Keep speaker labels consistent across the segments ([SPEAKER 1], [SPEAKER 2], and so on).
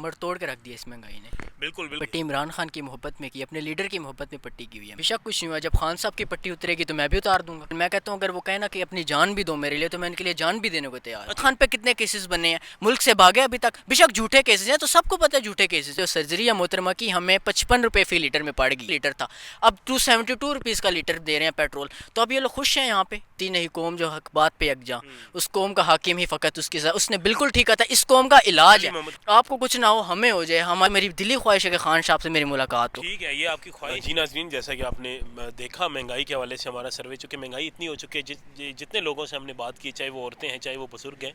[SPEAKER 1] کمر توڑ کے رکھ دیا اس مہنگائی نے.
[SPEAKER 2] بالکل بالکل.
[SPEAKER 1] پٹی عمران خان کی محبت میں کی, اپنے لیڈر کی محبت میں پٹی کی ہوئی ہے. بے شک کچھ نہیں ہوا, جب خان صاحب کی پٹی اترے گی تو میں بھی اتار دوں گا. میں کہتا ہوں اگر وہ کہنا کہ اپنی جان بھی دو میرے لیے تو میں ان کے لیے جان بھی دینے کو تیار. خان پہ کتنے کیسز بنے ہیں, ملک سے بھاگے ابھی تک, بے شک جھوٹے کیسز ہیں تو سب کو پتہ ہے جھوٹے کیسز. جو سرجری محترمہ کی ہمیں 55 روپے فی لیٹر میں پڑ گئی, لیٹر تھا اب 272 روپیز کا لیٹر دے رہے ہیں پیٹرول. تو اب یہ لوگ خوش ہیں یہاں پہ. تین ہی قوم جو حق بات پہ یکجاں, اس قوم کا حاکم ہی فقط اس نے بالکل ٹھیک کہا تھا, اس قوم کا علاج ہے. آپ کو کچھ نہ ہو ہمیں ہو جائے, میری دلی خواہش ہے کہ خان صاحب سے میری ملاقات ہو.
[SPEAKER 2] ٹھیک ہے, یہ آپ کی خواہش. جی ناظرین, جیسا کہ آپ نے دیکھا مہنگائی کے حوالے سے ہمارا سروے, چونکہ مہنگائی اتنی ہو چکی ہے, جتنے لوگوں سے ہم نے بات کی, چاہے وہ عورتیں ہیں چاہے وہ بزرگ ہیں,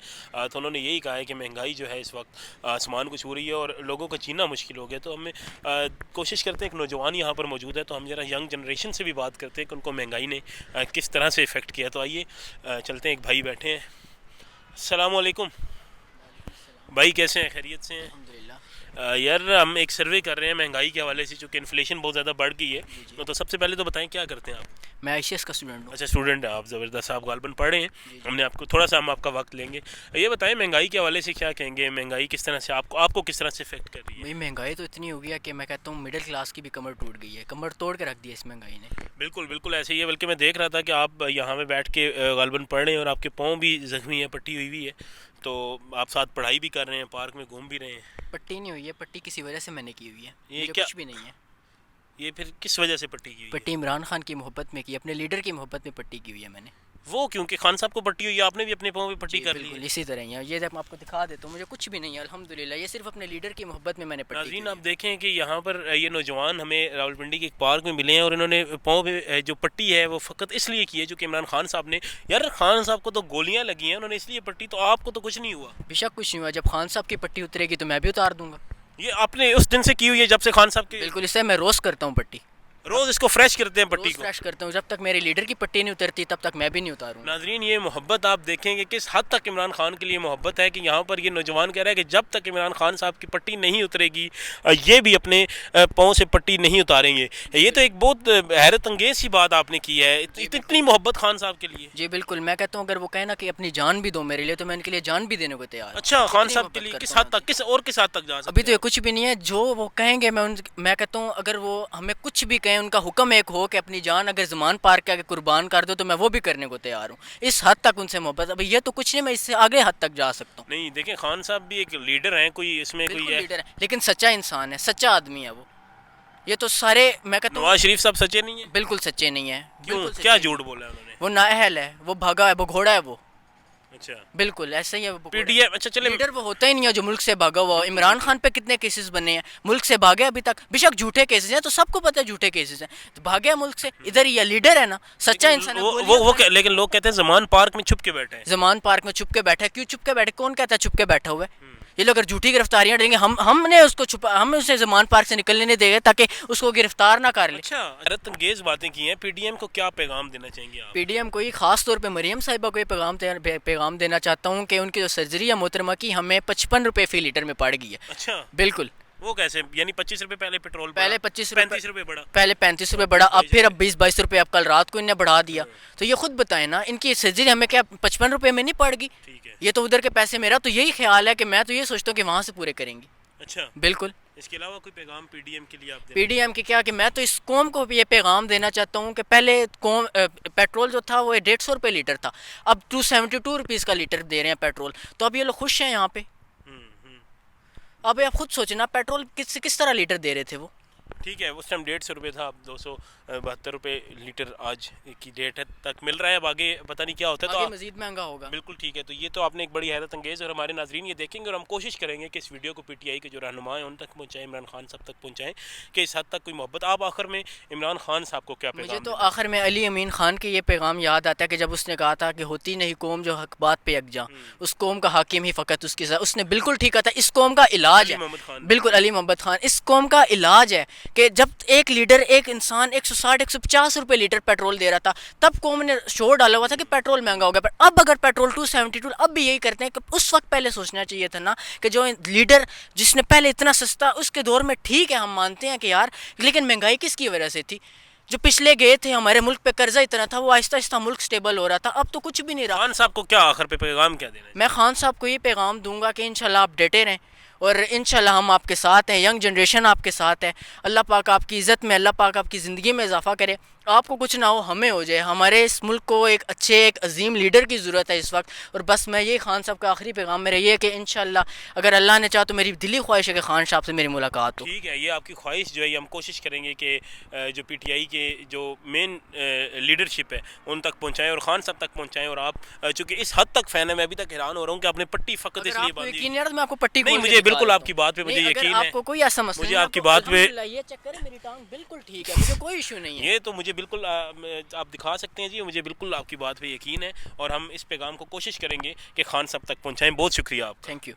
[SPEAKER 2] تو انہوں نے یہی کہا ہے کہ مہنگائی جو ہے اس وقت آسمان کو چھو رہی ہے اور لوگوں کا جینا مشکل ہو گیا. تو ہم کوشش کرتے ہیں, ایک نوجوان یہاں پر موجود ہے, تو ہم ذرا ینگ جنریشن سے بھی بات کرتے ہیں کہ ان کو مہنگائی نے کس طرح سے افیکٹ کیا. تو آئیے چلتے ہیں, ایک بھائی بیٹھے ہیں. السلام علیکم بھائی, کیسے ہیں, خیریت سے ہیں؟ یار ہم ایک سروے کر رہے ہیں مہنگائی کے حوالے سے, چونکہ انفلیشن بہت زیادہ بڑھ گئی ہے. تو سب سے پہلے تو بتائیں کیا کرتے ہیں آپ؟
[SPEAKER 1] میں آئی سی ایس کا اسٹوڈنٹ ہوں.
[SPEAKER 2] اچھا اسٹوڈنٹ ہیں آپ, زبردست. آپ غالباً پڑھ رہے ہیں, ہم نے آپ کو تھوڑا سا ہم آپ کا وقت لیں گے. یہ بتائیں مہنگائی کے حوالے سے کیا کہیں گے, مہنگائی کس طرح سے آپ کو کس طرح سے افیکٹ کر رہی ہے؟
[SPEAKER 1] بھائی مہنگائی تو اتنی ہو گیا کہ میں کہتا ہوں مڈل کلاس کی بھی کمر ٹوٹ گئی ہے, کمر توڑ کے رکھ دیا اس مہنگائی نے.
[SPEAKER 2] بالکل بالکل ایسے ہی ہے, بلکہ میں دیکھ رہا تھا کہ آپ یہاں پہ بیٹھ کے غالباً پڑھ رہے ہیں اور آپ کے پاؤں بھی زخمی ہیں, پٹی ہوئی ہے, تو آپ ساتھ پڑھائی بھی کر رہے ہیں, پارک میں گھوم بھی رہے ہیں.
[SPEAKER 1] پٹی نہیں ہوئی ہے, پٹی کسی وجہ سے میں نے کی ہوئی ہے,
[SPEAKER 2] یہ
[SPEAKER 1] مجھے
[SPEAKER 2] کیا
[SPEAKER 1] کچھ بھی نہیں ہے.
[SPEAKER 2] یہ پھر کس وجہ سے پٹی کی ہوئی ہے؟
[SPEAKER 1] پٹی عمران خان کی محبت میں کی, اپنے لیڈر کی محبت میں پٹی کی ہوئی ہے میں نے.
[SPEAKER 2] وہ کیونکہ خان صاحب کو پٹی ہوئی ہے, آپ نے بھی اپنے پاؤں پہ پٹی کر لی
[SPEAKER 1] بالکل
[SPEAKER 2] ہے.
[SPEAKER 1] اسی طرح ہی ہے, یہ جب میں آپ کو دکھا دیتا ہوں, مجھے کچھ بھی نہیں ہے الحمدللہ, یہ صرف اپنے لیڈر کی محبت میں نے پٹی کی.
[SPEAKER 2] ناظرین آپ دیکھیں کہ یہاں پر یہ نوجوان ہمیں راولپنڈی کے ایک پارک میں ملے ہیں, اور انہوں نے پاؤں پہ جو پٹی ہے وہ فقط اس لیے کی ہے چونکہ عمران خان صاحب نے, یار خان صاحب کو تو گولیاں لگی ہیں, انہوں نے اس لیے پٹی, تو آپ کو تو کچھ نہیں ہوا.
[SPEAKER 1] بے شک کچھ نہیں ہوا, جب خان صاحب کی پٹی اترے گی تو میں بھی اتار دوں گا.
[SPEAKER 2] یہ آپ نے اس دن سے کی ہوئی ہے جب سے خان صاحب کی؟
[SPEAKER 1] بالکل, اس سے میں روز کرتا ہوں پٹی,
[SPEAKER 2] روز اس کو فریش کرتے ہیں پٹی
[SPEAKER 1] روز
[SPEAKER 2] کو.
[SPEAKER 1] فریش کرتا ہوں, جب تک میرے لیڈر کی پٹی نہیں اترتی تب تک میں بھی نہیں اتاروں.
[SPEAKER 2] ناظرین یہ محبت آپ دیکھیں کہ کس حد تک عمران خان کے لیے محبت ہے, کہ یہاں پر یہ نوجوان کہہ رہا ہے کہ جب تک عمران خان صاحب کی پٹی نہیں اترے گی یہ بھی اپنے پاؤں سے پٹی نہیں اتاریں گے. یہ تو ایک بہت حیرت انگیز سی بات آپ نے کی ہے, اتنی محبت خان صاحب کے لیے.
[SPEAKER 1] جی بالکل, میں کہتا ہوں اگر وہ کہنا کہ اپنی جان بھی دو میرے لیے تو میں ان کے لیے جان بھی دینے کو تیار.
[SPEAKER 2] اچھا, خان صاحب کے لیے کس حد تک, کس حد تک جا سکتے ہیں؟
[SPEAKER 1] ابھی تو یہ کچھ بھی نہیں ہے, جو وہ کہیں گے میں کہتا ہوں اگر وہ ہمیں کچھ بھی کہیں, ان کا حکم ایک ہو کہ اپنی جان اگر زمان پار کے آگے قربان کر دو تو میں وہ بھی کرنے کو تیار ہوں. اس حد تک ان سے محبت. ابھی یہ تو کچھ نہیں, میں اس سے آگے حد تک جا سکتا ہوں.
[SPEAKER 2] نہیں دیکھیں, خان صاحب بھی ایک لیڈر ہیں, کوئی اس میں کوئی ہے
[SPEAKER 1] لیڈر ہے لیکن سچا انسان ہے, سچا آدمی ہے وہ. یہ تو سارے میں کہتا ہوں
[SPEAKER 2] نواز شریف صاحب سچے نہیں ہیں.
[SPEAKER 1] بالکل سچے نہیں ہیں.
[SPEAKER 2] کیوں, کیا جھوٹ بولا ہے انہوں نے؟
[SPEAKER 1] وہ نااہل ہے, وہ بھاگا ہے, وہ گھوڑا ہے وہ.
[SPEAKER 2] اچھا
[SPEAKER 1] بالکل ایسا ہی ہے.
[SPEAKER 2] پی ڈی ایم, اچھا چلے,
[SPEAKER 1] لیڈر وہ ہوتا ہی نہیں ہے جو ملک سے بھاگا ہوا. عمران خان پہ کتنے کیسز بنے ہیں, ملک سے بھاگے ابھی تک, بے شک جھوٹے کیسز ہیں تو سب کو پتہ ہے جھوٹے کیسز ہیں, تو بھاگے ملک سے. ادھر یہ لیڈر ہے نا, سچا انسان ہے.
[SPEAKER 2] لیکن لوگ کہتے ہیں زمان پارک میں چھپ کے بیٹھے ہیں.
[SPEAKER 1] زمان پارک میں چھپ کے بیٹھا ہے, کیوں چھپ کے بیٹھے, کون کہتا ہے چھپ کے بیٹھا ہوا ہے؟ یہ لوگ اگر جھوٹی گرفتاریاں دیں گے, ہم نے اس کو چھپا, ہم اسے زمان پارک سے نکلنے نہیں دیں گے تاکہ اس کو گرفتار نہ کر لیں.
[SPEAKER 2] اچھا, حیرت انگیز باتیں کی ہیں. پی ڈی ایم کو کیا پیغام دینا چاہیں گے آپ؟
[SPEAKER 1] پی ڈی ایم کو یہ خاص طور پہ مریم صاحبہ کو یہ پیغام دینا چاہتا ہوں کہ ان کی جو سرجری ہے محترمہ کی ہمیں 55 روپے فی لیٹر میں پڑ گئی ہے.
[SPEAKER 2] اچھا
[SPEAKER 1] بالکل,
[SPEAKER 2] وہ کیسے, یعنی 25 روپے پہلے پیٹرول,
[SPEAKER 1] پہلے
[SPEAKER 2] 35 روپے بڑھا,
[SPEAKER 1] پہلے 35 روپے بڑھا, اب پھر اب 20-22 روپے اب کل رات کو انہیں بڑھا دیا. تو یہ خود بتائیں نا, ان کی سرجری ہمیں کیا 55 روپے میں نہیں پڑ گئی؟
[SPEAKER 2] ٹھیک ہے,
[SPEAKER 1] یہ تو ادھر کے پیسے. میرا تو یہی خیال ہے کہ میں تو یہ سوچتا ہوں کہ وہاں سے پورے کریں گی.
[SPEAKER 2] اچھا
[SPEAKER 1] بالکل.
[SPEAKER 2] اس کے علاوہ کوئی پیغام پی ڈی ایم کے لیے آپ
[SPEAKER 1] پی ڈی ایم کی کیا, کہ میں تو اس قوم کو بھی یہ پیغام دینا چاہتا ہوں کہ پہلے پیٹرول جو تھا وہ 150 روپے لیٹر تھا, اب 272 روپیز کا لیٹر دے رہے ہیں پیٹرول. تو اب یہ لوگ خوش ہیں یہاں پہ. اب آپ خود سوچنا, پیٹرول کس طرح لیٹر دے رہے تھے وہ.
[SPEAKER 2] ٹھیک ہے, اس ٹائم 150 روپے تھا, اب 272 روپے لیٹر آج کی ڈیٹ ہے تک مل رہا ہے. اب آگے پتہ نہیں کیا ہوتا ہے, تو
[SPEAKER 1] مزید مہنگا ہوگا.
[SPEAKER 2] بالکل ٹھیک ہے. تو یہ تو آپ نے ایک بڑی حیرت انگیز, اور ہمارے ناظرین یہ دیکھیں گے, اور ہم کوشش کریں گے کہ اس ویڈیو کو پی ٹی آئی کے جو رہنما ہیں ان تک پہنچائیں, عمران خان صاحب تک پہنچائیں کہ اس حد تک کوئی محبت. آپ آخر میں عمران خان صاحب کو کیا پیغام؟
[SPEAKER 1] مجھے تو آخر میں علی امین خان کے یہ پیغام یاد آتا ہے کہ جب اس نے کہا تھا کہ ہوتی نہیں قوم جو حق بات پہ یکجاں, اس قوم کا حاکم ہی فقط اس کی سزا. اس نے بالکل ٹھیک کہا تھا, اس قوم کا علاج ہے. بالکل علی محمد خان, اس قوم کا علاج ہے کہ جب ایک لیڈر, ایک انسان 160-150 روپے لیٹر پیٹرول دے رہا تھا, تب قوم نے شور ڈالا ہوا تھا کہ پیٹرول مہنگا ہو گیا. پر اب اگر پیٹرول 272, اب بھی یہی کرتے ہیں کہ اس وقت پہلے سوچنا چاہیے تھا نا کہ جو لیڈر جس نے پہلے اتنا سستا, اس کے دور میں ٹھیک ہے ہم مانتے ہیں کہ یار, لیکن مہنگائی کس کی وجہ سے تھی؟ جو پچھلے گئے تھے ہمارے ملک پہ قرضہ اتنا تھا, وہ آہستہ آہستہ ملک سٹیبل ہو رہا تھا. اب تو کچھ بھی نہیں رہا.
[SPEAKER 2] خان صاحب کو کیا آخر پہ پیغام کیا دینا ہے؟
[SPEAKER 1] میں خان صاحب کو یہ پیغام دوں گا کہ انشاءاللہ آپ ڈٹے رہیں, اور انشاءاللہ ہم آپ کے ساتھ ہیں، ینگ جنریشن آپ کے ساتھ ہے. اللہ پاک آپ کی عزت میں، اللہ پاک آپ کی زندگی میں اضافہ کرے. آپ کو کچھ نہ ہو، ہمیں ہو جائے. ہمارے اس ملک کو ایک اچھے، ایک عظیم لیڈر کی ضرورت ہے اس وقت. اور بس میں یہ خان صاحب کا آخری پیغام میرا یہ ہے کہ انشاءاللہ اگر اللہ نے چاہا تو میری دلی خواہش ہے کہ خان صاحب سے میری ملاقات ہو.
[SPEAKER 2] ٹھیک ہے، یہ آپ کی خواہش جو ہے ہم کوشش کریں گے کہ جو پی ٹی آئی کے جو مین لیڈرشپ ہے ان تک پہنچائیں اور خان صاحب تک پہنچائیں. اور آپ چونکہ اس حد تک فین ہے، میں ابھی تک حیران ہو رہا ہوں کہ آپ نے پٹی فقط اس لیے باندھی.
[SPEAKER 1] یقین ہے تو میں آپ کو پٹی
[SPEAKER 2] نہیں، مجھے بالکل آپ کی بات پہ مجھے یقین ہے.
[SPEAKER 1] آپ کو کوئی ایسا مسئلہ
[SPEAKER 2] مجھے
[SPEAKER 1] نہیں،
[SPEAKER 2] آپ کی بات پہ
[SPEAKER 1] یہ چیک کریں میری ٹانگ بالکل ٹھیک ہے، مجھے کوئی ایشو نہیں ہے.
[SPEAKER 2] یہ تو مجھے بالکل آپ دکھا سکتے ہیں جی، مجھے بالکل آپ کی بات پہ یقین ہے. اور ہم اس پیغام کو کوشش کریں گے کہ خان صاحب تک پہنچائیں. بہت شکریہ آپ کا.
[SPEAKER 1] Thank you.